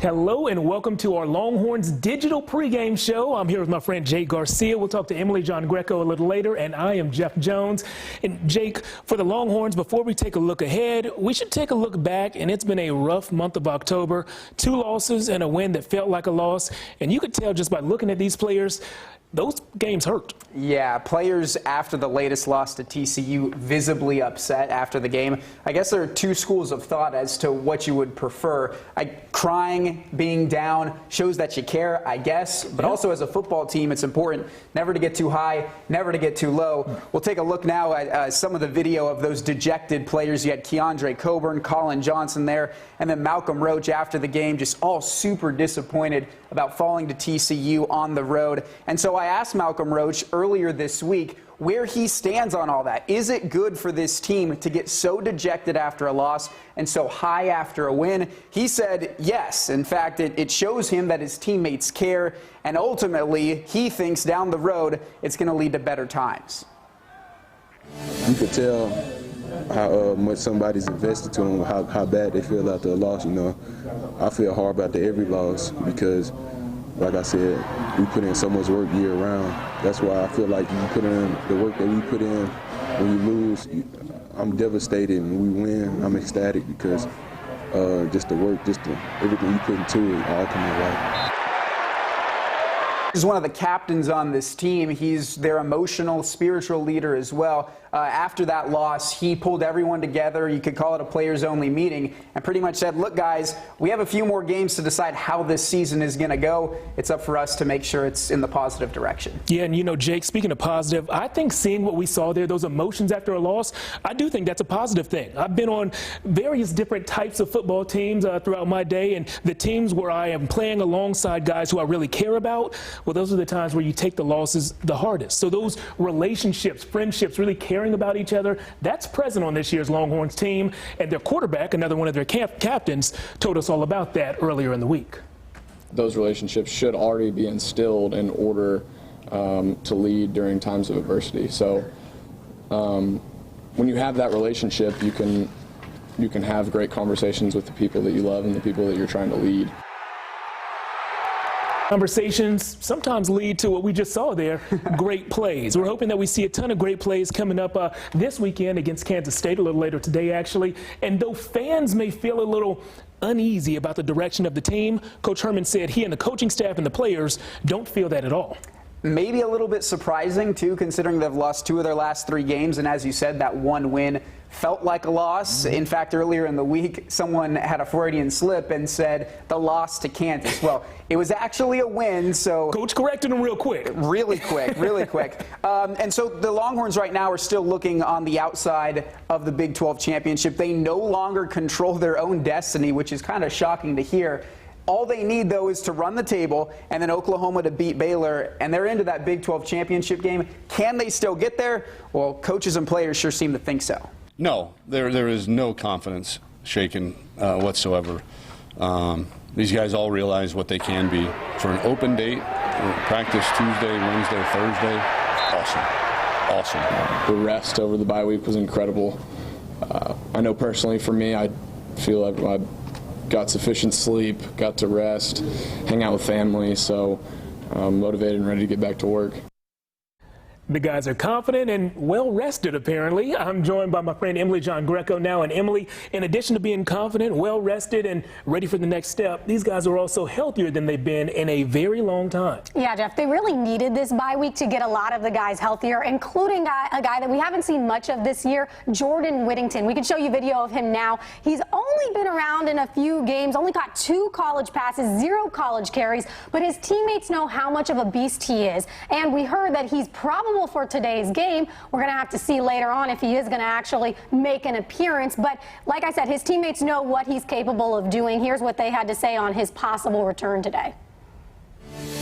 Hello and welcome to our Longhorns digital pregame show. I'm here with my friend Jake Garcia. We'll talk to Emily John Greco a little later, and I am Jeff Jones. And Jake, for the Longhorns, before we take a look ahead, we should take a look back, and it's been a rough month of October. 2 losses and a win that felt like a loss, and you could tell just by looking at these players, those games hurt. Yeah, players after the latest loss to TCU visibly upset after the game. I guess there are 2 schools of thought as to what you would prefer. Crying, being down shows that you care, I guess, but also as a football team, it's important never to get too high, never to get too low. We'll take a look now at some of the video of those dejected players. You had Keandre Coburn, Colin Johnson there, and then Malcolm Roach after the game, just all super disappointed about falling to TCU on the road. And so I asked Malcolm Roach earlier this week where he stands on all that. Is it good for this team to get so dejected after a loss and so high after a win? He said yes. In fact, it shows him that his teammates care, and ultimately he thinks down the road it's going to lead to better times. You could tell how much somebody's invested to them, how bad they feel after a loss. You know, I feel hard after every loss because, like I said, we put in so much work year round. That's why I feel like you put in the work that we put in. When you lose, I'm devastated. When we win, I'm ecstatic because just the work, everything you put into it, all coming right. He's one of the captains on this team. He's their emotional, spiritual leader as well. After that loss, he pulled everyone together. You could call it a players-only meeting, and pretty much said, look, guys, we have a few more games to decide how this season is going to go. It's up for us to make sure it's in the positive direction. Yeah, and you know, Jake, speaking of positive, I think seeing what we saw there, those emotions after a loss, I do think that's a positive thing. I've been on various different types of football teams throughout my day, and the teams where I am playing alongside guys who I really care about, well, those are the times where you take the losses the hardest. So those relationships, friendships, really caring about each other, that's present on this year's Longhorns team. And their quarterback, another one of their captains, told us all about that earlier in the week. Those relationships should already be instilled in order to lead during times of adversity. So when you have that relationship, you can have great conversations with the people that you love and the people that you're trying to lead. Conversations sometimes lead to what we just saw there, great plays. We're hoping that we see a ton of great plays coming up this weekend against Kansas State, a little later today actually. And though fans may feel a little uneasy about the direction of the team, Coach Herman said he and the coaching staff and the players don't feel that at all. Maybe a little bit surprising, too, considering they've lost 2 of their last 3 games. And as you said, that 1 win felt like a loss. In fact, earlier in the week, someone had a Freudian slip and said the loss to Kansas. Well, it was actually a win, so... Coach corrected him real quick. Really quick, really quick. And so the Longhorns right now are still looking on the outside of the Big 12 championship. They no longer control their own destiny, which is kind of shocking to hear. All they need, though, is to run the table and then Oklahoma to beat Baylor, and they're into that Big 12 championship game. Can they still get there? Well, coaches and players sure seem to think so. No, there is no confidence shaken whatsoever. These guys all realize what they can be. For an open date, practice Tuesday, Wednesday, Thursday, awesome. The rest over the bye week was incredible. I know personally for me, I feel like I got sufficient sleep, got to rest, hang out with family, so I'm motivated and ready to get back to work. The guys are confident and well-rested, apparently. I'm joined by my friend Emily John Greco now. And Emily, in addition to being confident, well-rested, and ready for the next step, these guys are also healthier than they've been in a very long time. Yeah, Jeff, they really needed this bye week to get a lot of the guys healthier, including a guy that we haven't seen much of this year, Jordan Whittington. We can show you video of him now. He's only been around in a few games, only got 2 college passes, 0 college carries, but his teammates know how much of a beast he is. And we heard that he's probable for today's game. We're going to have to see later on if he is going to actually make an appearance. But like I said, his teammates know what he's capable of doing. Here's what they had to say on his possible return today.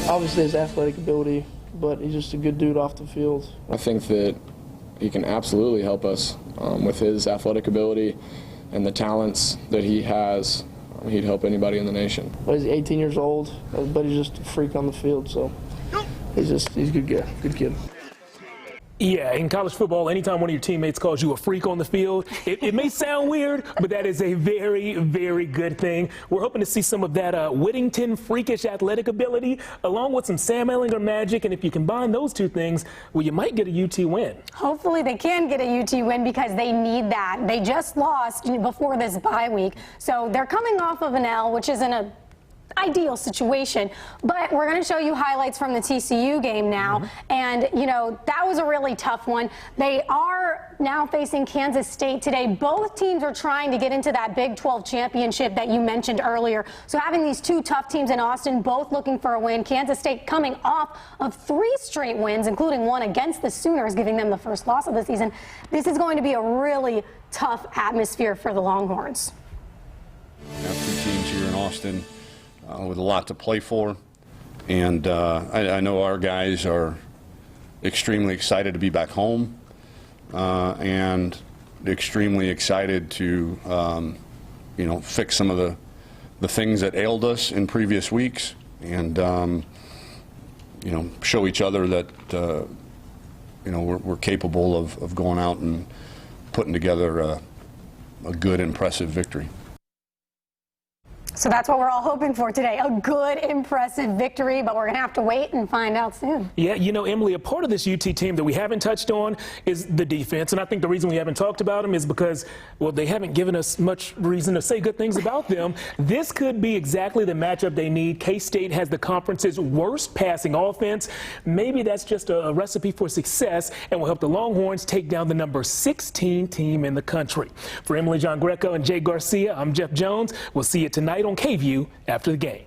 Obviously his athletic ability, but he's just a good dude off the field. I think that he can absolutely help us with his athletic ability and the talents that he has. He'd help anybody in the nation. Well, he's 18 years old, but he's just a freak on the field, so he's a good guy, good kid. Yeah, in college football, anytime one of your teammates calls you a freak on the field, it may sound weird, but that is a very, very good thing. We're hoping to see some of that Whittington freakish athletic ability along with some Sam Ehlinger magic, and if you combine those two things, well, you might get a UT win. Hopefully they can get a UT win because they need that. They just lost before this bye week, so they're coming off of an L, which isn't a ideal situation, but we're going to show you highlights from the TCU game now, and you know, that was a really tough one. They are now facing Kansas State today. Both teams are trying to get into that Big 12 championship that you mentioned earlier, so having these two tough teams in Austin both looking for a win. Kansas State coming off of 3 straight wins, including one against the Sooners, giving them the first loss of the season. This is going to be a really tough atmosphere for the Longhorns. We have 2 teams here in Austin with a lot to play for, and I know our guys are extremely excited to be back home and extremely excited to you know, fix some of the things that ailed us in previous weeks, and you know, show each other that you know, we're capable of going out and putting together a good, impressive victory. So that's what we're all hoping for today, a good, impressive victory, but we're going to have to wait and find out soon. Yeah, you know, Emily, a part of this UT team that we haven't touched on is the defense, and I think the reason we haven't talked about them is because, well, they haven't given us much reason to say good things about them. This could be exactly the matchup they need. K-State has the conference's worst passing offense. Maybe that's just a recipe for success and will help the Longhorns take down the number 16 team in the country. For Emily John Greco and Jay Garcia, I'm Jeff Jones. We'll see you tonight on KVUE after the game.